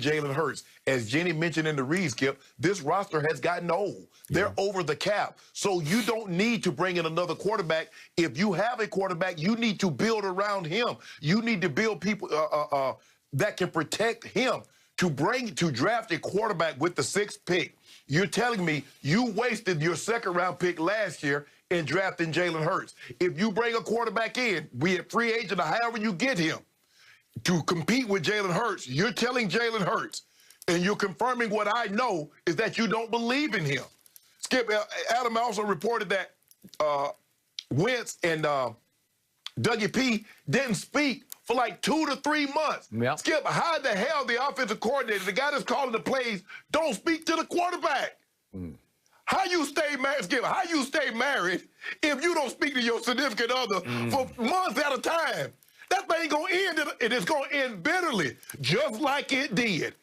Jalen Hurts. As Jenny mentioned in the read, Skip, this roster has gotten old. They're over the cap. So you don't need to bring in another quarterback. If you have a quarterback, you need to build around him. You need to build people that can protect him. To draft a quarterback with the 6th pick, you're telling me you wasted your 2nd-round pick last year in drafting Jalen Hurts. If you bring a quarterback in, be it free agent or however you get him, to compete with Jalen Hurts, you're telling Jalen Hurts, and you're confirming what I know, is that you don't believe in him. Skip, Adam also reported that Wentz and Dougie P didn't speak for like 2 to 3 months. Yep. Skip, how the hell the offensive coordinator, the guy that's calling the plays, don't speak to the quarterback? How you stay married, Skip, how you stay married if you don't speak to your significant other for months at a time? That thing gonna end, and it's gonna end bitterly, just like it did.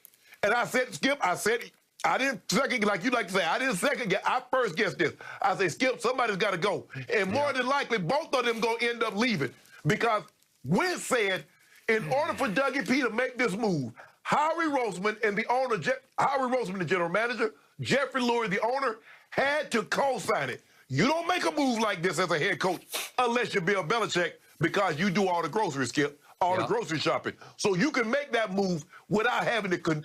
And I said, Skip, I didn't second, like you like to say, I didn't second guess. I first guessed this. I said, Skip, somebody's got to go. And more than likely, both of them going to end up leaving. Because Wentz said, in order for Dougie P to make this move, Howie Roseman and the owner, Howie Roseman, the general manager, Jeffrey Lurie, the owner, had to co-sign it. You don't make a move like this as a head coach unless you're Bill Belichick, because you do all the grocery, Skip, all the grocery shopping. So you can make that move without having to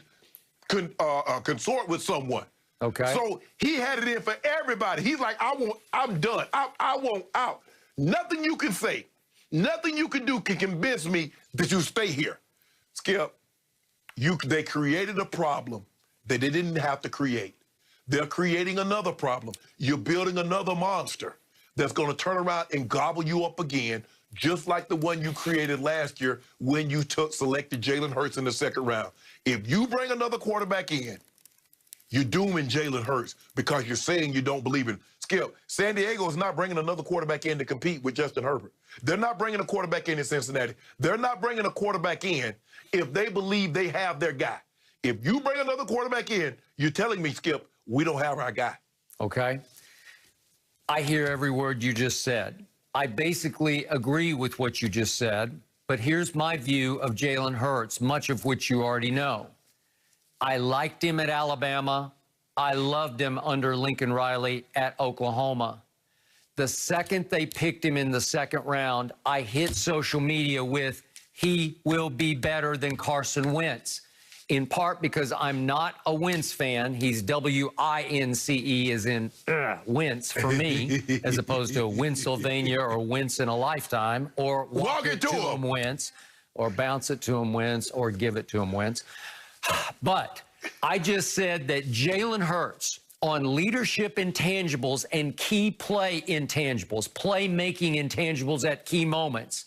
consort with someone. Okay. So he had it in for everybody. He's like, I'm done. I want out. Nothing you can say, nothing you can do can convince me that you stay here. Skip, they created a problem that they didn't have to create. They're creating another problem. You're building another monster that's going to turn around and gobble you up again, just like the one you created last year when you selected Jalen Hurts in the 2nd round. If you bring another quarterback in, you're dooming Jalen Hurts because you're saying you don't believe in. Skip, San Diego is not bringing another quarterback in to compete with Justin Herbert. They're not bringing a quarterback in Cincinnati. They're not bringing a quarterback in if they believe they have their guy. If you bring another quarterback in, you're telling me, Skip, we don't have our guy. Okay. I hear every word you just said. I basically agree with what you just said, but here's my view of Jalen Hurts, much of which you already know. I liked him at Alabama. I loved him under Lincoln Riley at Oklahoma. The second they picked him in the 2nd round, I hit social media with, he will be better than Carson Wentz, in part because I'm not a Wentz fan. He's W-I-N-C-E, as in Wentz for me, as opposed to a Winnsylvania or Wentz in a lifetime, or walk it to him Wentz, or bounce it to him Wentz, or give it to him Wentz. But I just said that Jalen Hurts, on leadership intangibles and key play intangibles, playmaking intangibles at key moments,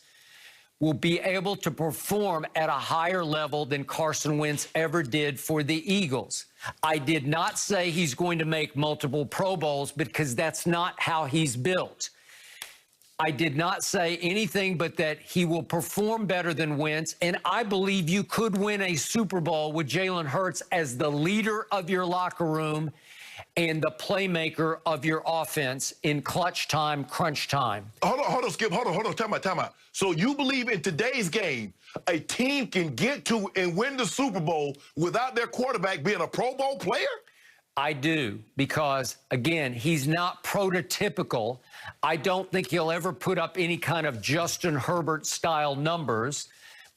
will be able to perform at a higher level than Carson Wentz ever did for the Eagles. I did not say he's going to make multiple Pro Bowls, because that's not how he's built. I did not say anything but that he will perform better than Wentz, and I believe you could win a Super Bowl with Jalen Hurts as the leader of your locker room and the playmaker of your offense in clutch time, crunch time. Hold on, Skip. Hold on. Time out. So you believe in today's game, a team can get to and win the Super Bowl without their quarterback being a Pro Bowl player? I do, because, again, he's not prototypical. I don't think he'll ever put up any kind of Justin Herbert-style numbers,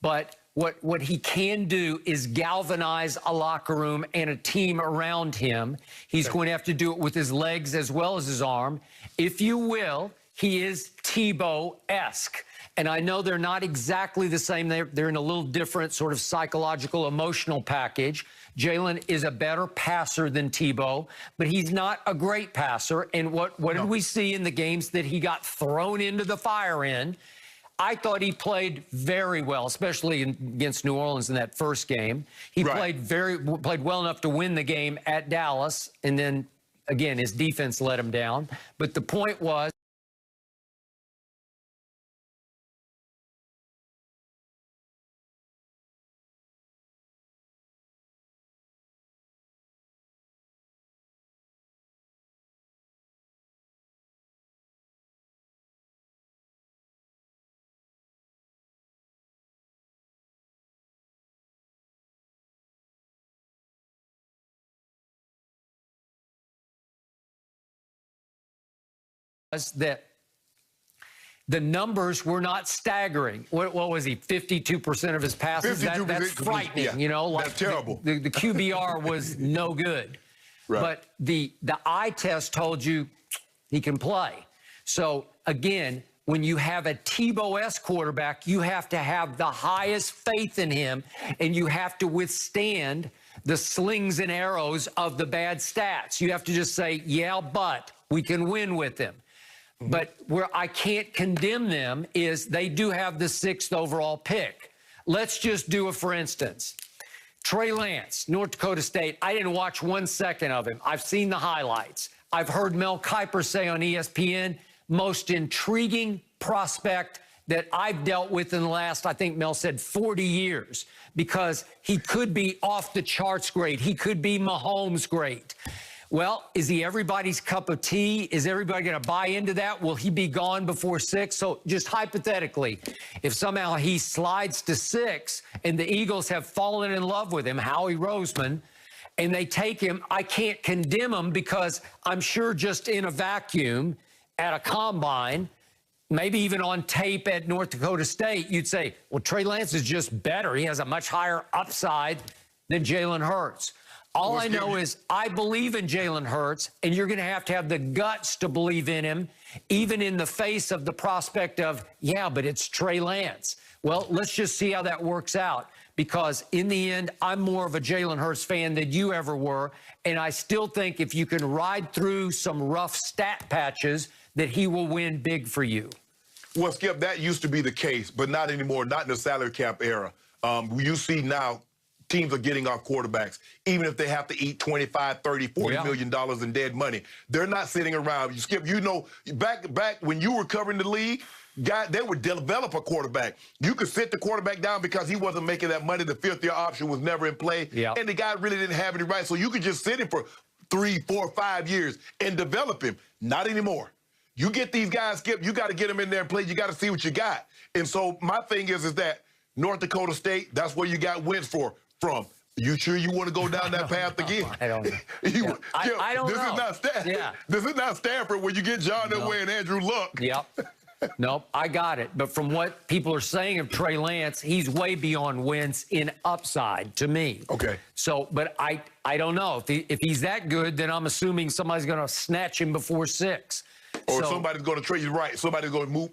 but what he can do is galvanize a locker room and a team around him. He's going to have to do it with his legs as well as his arm. If you will, he is Tebow-esque. And I know they're not exactly the same. They're in a little different sort of psychological, emotional package. Jalen is a better passer than Tebow, but he's not a great passer. And what did we see in the games that he got thrown into the fire in? I thought he played very well, especially against New Orleans in that first game. He played well enough to win the game at Dallas, and then, again, his defense let him down. But the point was, that the numbers were not staggering. What was he? 52% of his passes. That's frightening. Yeah, you know, like that's terrible. The QBR was no good. Right. But the eye test told you he can play. So again, when you have a Tebow-esque quarterback, you have to have the highest faith in him, and you have to withstand the slings and arrows of the bad stats. You have to just say, yeah, but we can win with him. But where I can't condemn them is they do have the 6th overall pick. Let's just do it for instance. Trey Lance, North Dakota State. I didn't watch 1 second of him. I've seen the highlights. I've heard Mel Kiper say on ESPN, most intriguing prospect that I've dealt with in the last, I think Mel said 40 years, because he could be off the charts great. He could be Mahomes great. Well, is he everybody's cup of tea? Is everybody going to buy into that? Will he be gone before 6? So just hypothetically, if somehow he slides to 6 and the Eagles have fallen in love with him, Howie Roseman, and they take him, I can't condemn him, because I'm sure just in a vacuum at a combine, maybe even on tape at North Dakota State, you'd say, well, Trey Lance is just better. He has a much higher upside than Jalen Hurts. All I know is I believe in Jalen Hurts, and you're going to have the guts to believe in him, even in the face of the prospect of, yeah, but it's Trey Lance. Well, let's just see how that works out, because in the end, I'm more of a Jalen Hurts fan than you ever were, and I still think if you can ride through some rough stat patches, that he will win big for you. Well, Skip, that used to be the case, but not anymore, not in the salary cap era. You see now, teams are getting off quarterbacks, even if they have to eat $25, $30, $40 million in dead money. They're not sitting around. You Skip, you know, back when you were covering the league, they would develop a quarterback. You could sit the quarterback down because he wasn't making that money. The 5th-year option was never in play, and the guy really didn't have any right. So you could just sit him for 3, 4, 5 years and develop him. Not anymore. You get these guys, Skip, you got to get them in there and play. You got to see what you got. And so my thing is that North Dakota State, that's where you got wins from. You sure you want to go down that path again? I don't know. I don't know. Is not Stanford. This is not Stanford where you get John Elway and Andrew Luck. Yep. Nope, I got it. But from what people are saying of Trey Lance, he's way beyond wins in upside to me. Okay. So, but I don't know. If he's that good, then I'm assuming somebody's going to snatch him before 6. Or somebody's going to trade you right. Somebody's going to move.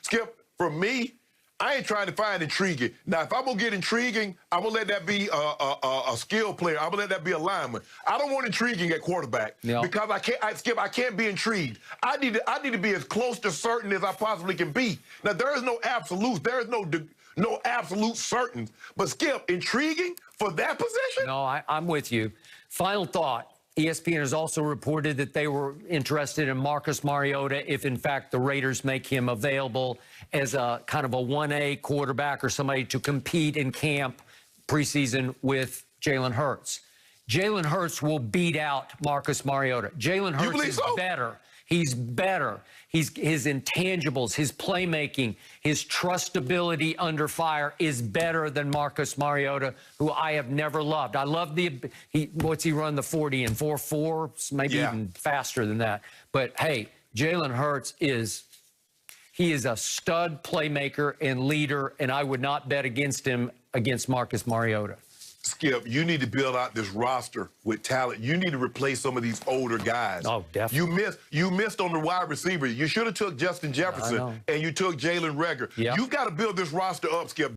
Skip, for me, I ain't trying to find intriguing. Now, if I'm going to get intriguing, I'm going to let that be a skill player. I'm going to let that be a lineman. I don't want intriguing at quarterback because I can't be intrigued. I need to be as close to certain as I possibly can be. Now, there is no absolute. There is no absolute certain. But, Skip, intriguing for that position? No, I'm with you. Final thought. ESPN has also reported that they were interested in Marcus Mariota if, in fact, the Raiders make him available as a kind of a 1A quarterback or somebody to compete in camp preseason with Jalen Hurts. Jalen Hurts will beat out Marcus Mariota. Jalen Hurts is better. He's better. His intangibles, his playmaking, his trustability under fire is better than Marcus Mariota, who I have never loved. I love what's he run the 40 in 4.4, maybe even faster than that. But hey, Jalen Hurts is a stud playmaker and leader, and I would not bet against him against Marcus Mariota. Skip, you need to build out this roster with talent. You need to replace some of these older guys. Oh, definitely. You missed on the wide receiver. You should have took Justin Jefferson, and you took Jalen Reagor. You've got to build this roster up, Skip.